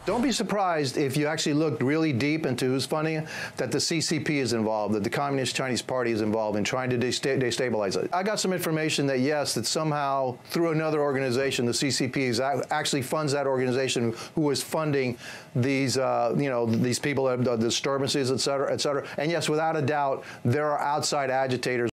Don't be surprised if you actually looked really deep into who's funding it, that the CCP is involved, that the Communist Chinese Party is involved in trying to destabilize it. I got some information that, yes, that somehow through another organization, the CCP actually funds that organization who is funding these, these people, the disturbances, et cetera, et cetera. And yes, without a doubt, there are outside agitators.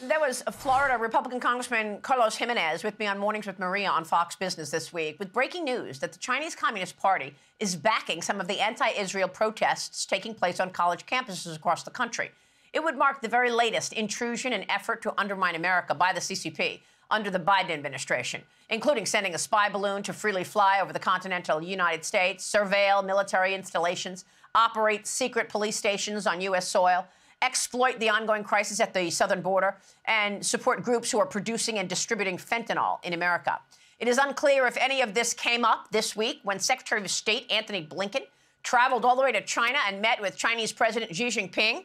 That was Florida Republican Congressman Carlos Jimenez with me on Mornings with Maria on Fox Business this week with breaking news that the Chinese Communist Party is backing some of the anti-Israel protests taking place on college campuses across the country. It would mark the very latest intrusion and effort to undermine America by the CCP under the Biden administration, including sending a spy balloon to freely fly over the continental United States, surveil military installations, operate secret police stations on U.S. soil, exploit the ongoing crisis at the southern border, and support groups who are producing and distributing fentanyl in America. It is unclear if any of this came up this week when Secretary of State Antony Blinken traveled all the way to China and met with Chinese President Xi Jinping.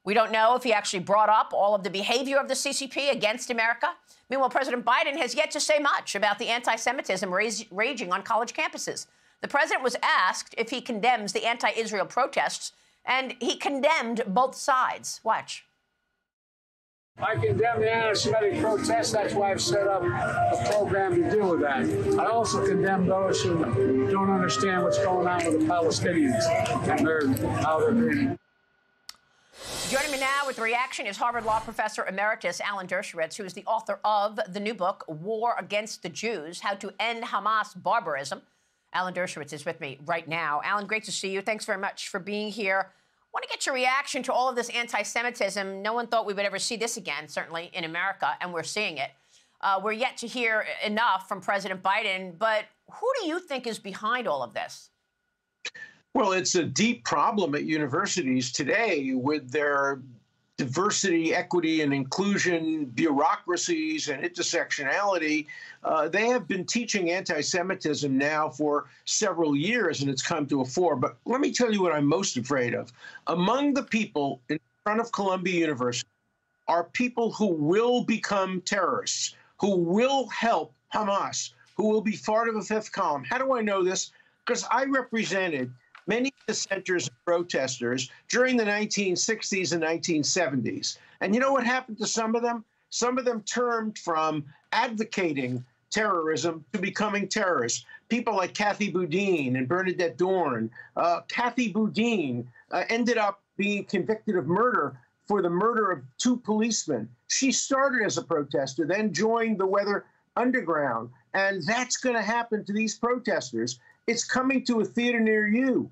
We don't know if he actually brought up all of the behavior of the CCP against America. Meanwhile, President Biden has yet to say much about the anti-Semitism raging on college campuses. The president was asked if he condemns the anti-Israel protests, and he condemned both sides. Watch. I condemn the anti-Semitic protests. That's why I've set up a program to deal with that. I also condemn those who don't understand what's going on with the Palestinians and how they're being. Joining me now with a reaction is Harvard Law Professor Emeritus Alan Dershowitz, who is the author of the new book, War Against the Jews, How to End Hamas Barbarism. Alan Dershowitz is with me right now. Alan, great to see you. Thanks very much for being here. I want to get your reaction to all of this anti-Semitism. No one thought we would ever see this again, certainly in America, and we're seeing it. We're yet to hear enough from President Biden, but who do you think is behind all of this? Well, it's a deep problem at universities today with their diversity, equity, and inclusion bureaucracies and intersectionality. They have been teaching anti-Semitism now for several years, and it's come to a fore. But let me tell you what I'm most afraid of. Among the people in front of Columbia University are people who will become terrorists, who will help Hamas, who will be part of a fifth column. How do I know this? Because I represented many dissenters and protesters during the 1960s and 1970s. And you know what happened to some of them? Some of them turned from advocating terrorism to becoming terrorists. People like Kathy Boudin and Bernadette Dorn. Kathy Boudin ended up being convicted of murder for the murder of 2 policemen. She started as a protester, then joined the Weather Underground. And that's going to happen to these protesters. It's coming to a theater near you.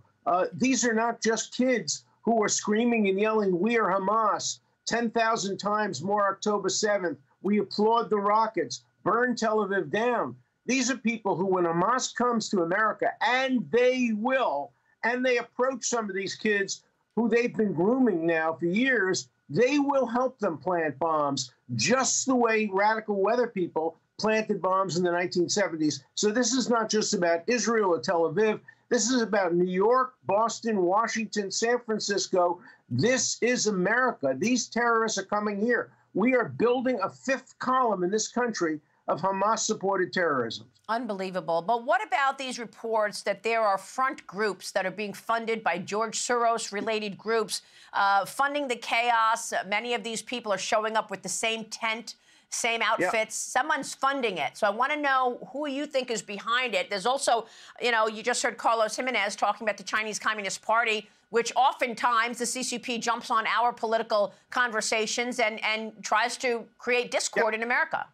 These are not just kids who are screaming and yelling, "We are Hamas," 10,000 times more October 7th. We applaud the rockets. Burn Tel Aviv down. These are people who, when Hamas comes to America, and they will, and they approach some of these kids who they've been grooming now for years, they will help them plant bombs, just the way radical weather people planted bombs in the 1970s. So this is not just about Israel or Tel Aviv. This is about New York, Boston, Washington, San Francisco. This is America. These terrorists are coming here. We are building a fifth column in this country of Hamas-supported terrorism. Unbelievable. But what about these reports that there are front groups that are being funded by George Soros-related groups, funding the chaos? Many of these people are showing up with the same tent, same outfits. Yep. Someone's funding it. So I want to know who you think is behind it. There's also, you just heard Carlos Jimenez talking about the Chinese Communist Party, which oftentimes the CCP jumps on our political conversations and tries to create discord in America.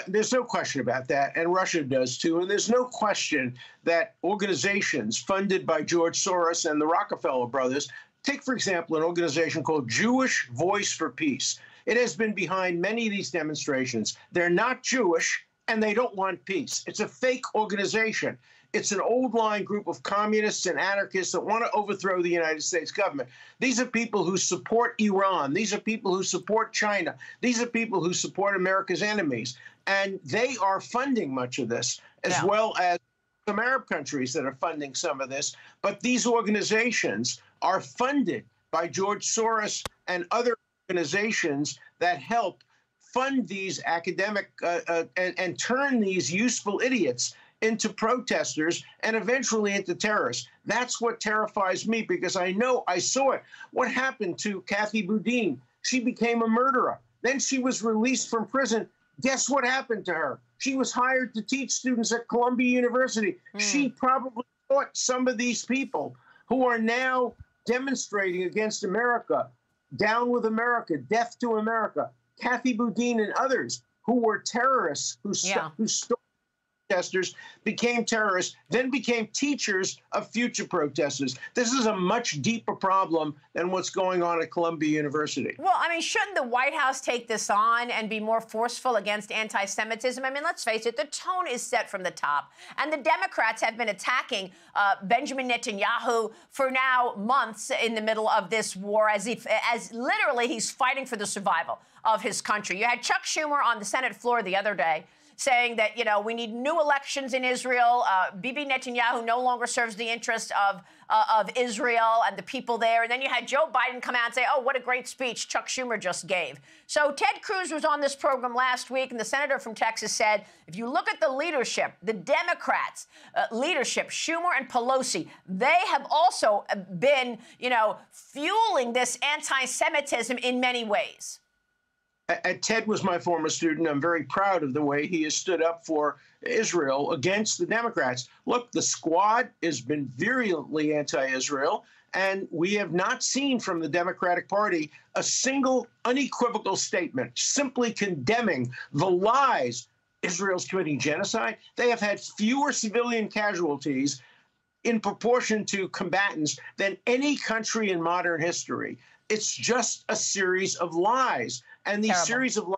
There's no question about that, and Russia does too. And there's no question that organizations funded by George Soros and the Rockefeller brothers, take, for example, an organization called Jewish Voice for Peace. It has been behind many of these demonstrations. They're not Jewish, and they don't want peace. It's a fake organization. It's an old-line group of communists and anarchists that want to overthrow the United States government. These are people who support Iran. These are people who support China. These are people who support America's enemies. And they are funding much of this, as well as some Arab countries that are funding some of this. But these organizations are funded by George Soros and other organizations that help fund these academic and turn these useful idiots into protesters and eventually into terrorists. That's what terrifies me, because I know, I saw it. What happened to Kathy Boudin? She became a murderer. Then she was released from prison. Guess what happened to her? She was hired to teach students at Columbia University. She probably taught some of these people who are now demonstrating against America, down with America, death to America. Kathy Boudin and others who were terrorists, who stole protesters, became terrorists, then became teachers of future protesters. This is a much deeper problem than what's going on at Columbia University. Well, I mean, shouldn't the White House take this on and be more forceful against anti-Semitism? I mean, let's face it, the tone is set from the top. And the Democrats have been attacking Benjamin Netanyahu for now months in the middle of this war, as literally he's fighting for the survival of his country. You had Chuck Schumer on the Senate floor the other day saying that, you know, we need new elections in Israel. Bibi Netanyahu no longer serves the interest of Israel and the people there. And then you had Joe Biden come out and say, oh, what a great speech Chuck Schumer just gave. So Ted Cruz was on this program last week, and the senator from Texas said, if you look at the leadership, the Democrats' leadership, Schumer and Pelosi, they have also been, you know, fueling this anti-Semitism in many ways. Ted was my former student. I'm very proud of the way he has stood up for Israel against the Democrats. Look, the squad has been virulently anti-Israel, and we have not seen from the Democratic Party a single unequivocal statement simply condemning the lies. Israel's committing genocide. They have had fewer civilian casualties in proportion to combatants than any country in modern history. It's just a series of lies. And these series of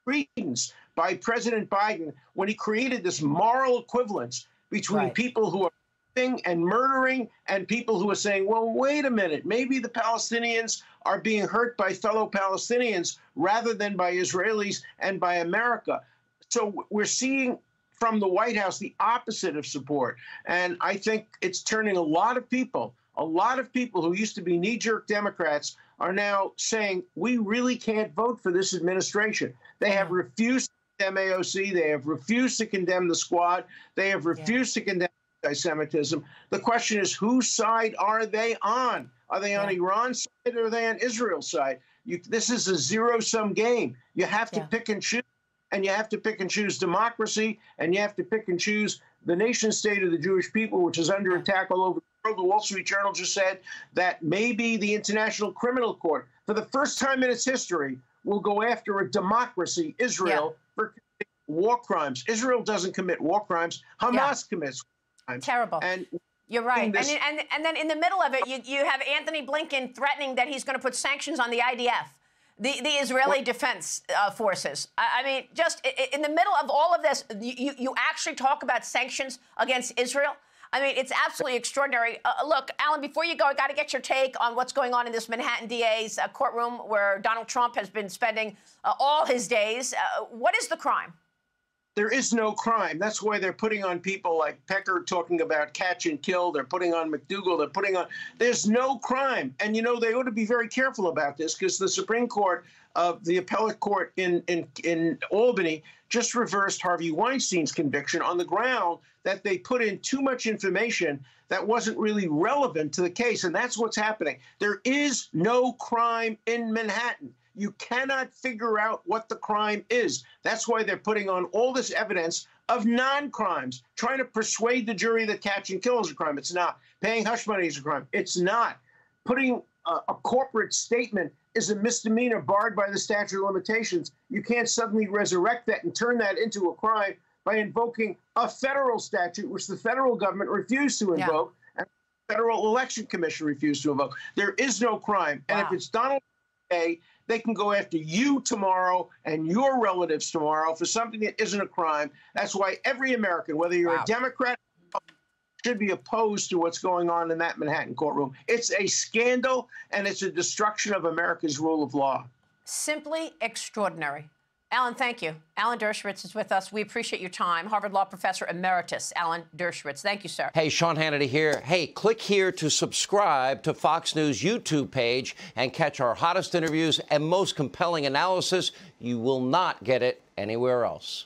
credence by President Biden when he created this moral equivalence between people who are killing and murdering and people who are saying, well, wait a minute, maybe the Palestinians are being hurt by fellow Palestinians rather than by Israelis and by America. So we're seeing from the White House the opposite of support. And I think it's turning a lot of people who used to be knee-jerk Democrats are now saying, we really can't vote for this administration. They have refused to condemn AOC. They have refused to condemn the squad. They have refused to condemn anti-Semitism. The question is, whose side are they on? Are they on Iran's side or are they on Israel's side? This is a zero-sum game. You have to pick and choose, and you have to pick and choose democracy, and you have to pick and choose the nation state of the Jewish people, which is under attack all over the world. The Wall Street Journal just said that maybe the International Criminal Court, for the first time in its history, will go after a democracy, Israel, for committing war crimes. Israel doesn't commit war crimes. Hamas commits crimes. Terrible. And you're right. And then in the middle of it, you have Anthony Blinken threatening that he's going to put sanctions on the IDF. The Israeli Defense Forces. I mean, just in the middle of all of this, you actually talk about sanctions against Israel? I mean, it's absolutely extraordinary. Look, Alan, before you go, I got to get your take on what's going on in this Manhattan DA's courtroom where Donald Trump has been spending all his days. What is the crime? There is no crime. That's why they're putting on people like Pecker talking about catch and kill. They're putting on McDougal. They're putting on. There's no crime. And, you know, they ought to be very careful about this because the Supreme Court of the appellate court in Albany just reversed Harvey Weinstein's conviction on the ground that they put in too much information that wasn't really relevant to the case. And that's what's happening. There is no crime in Manhattan. You cannot figure out what the crime is. That's why they're putting on all this evidence of non-crimes, trying to persuade the jury that catch and kill is a crime. It's not. Paying hush money is a crime. It's not. Putting a corporate statement is a misdemeanor barred by the statute of limitations. You can't suddenly resurrect that and turn that into a crime by invoking a federal statute, which the federal government refused to invoke, and the Federal Election Commission refused to invoke. There is no crime. And if it's Donald Trump, they can go after you tomorrow and your relatives tomorrow for something that isn't a crime. That's why every American, whether you're a Democrat, should be opposed to what's going on in that Manhattan courtroom. It's a scandal, and it's a destruction of America's rule of law. Simply extraordinary. Alan, thank you. Alan Dershowitz is with us. We appreciate your time. Harvard Law Professor Emeritus, Alan Dershowitz. Thank you, sir. Hey, Sean Hannity here. Hey, click here to subscribe to Fox News YouTube page and catch our hottest interviews and most compelling analysis. You will not get it anywhere else.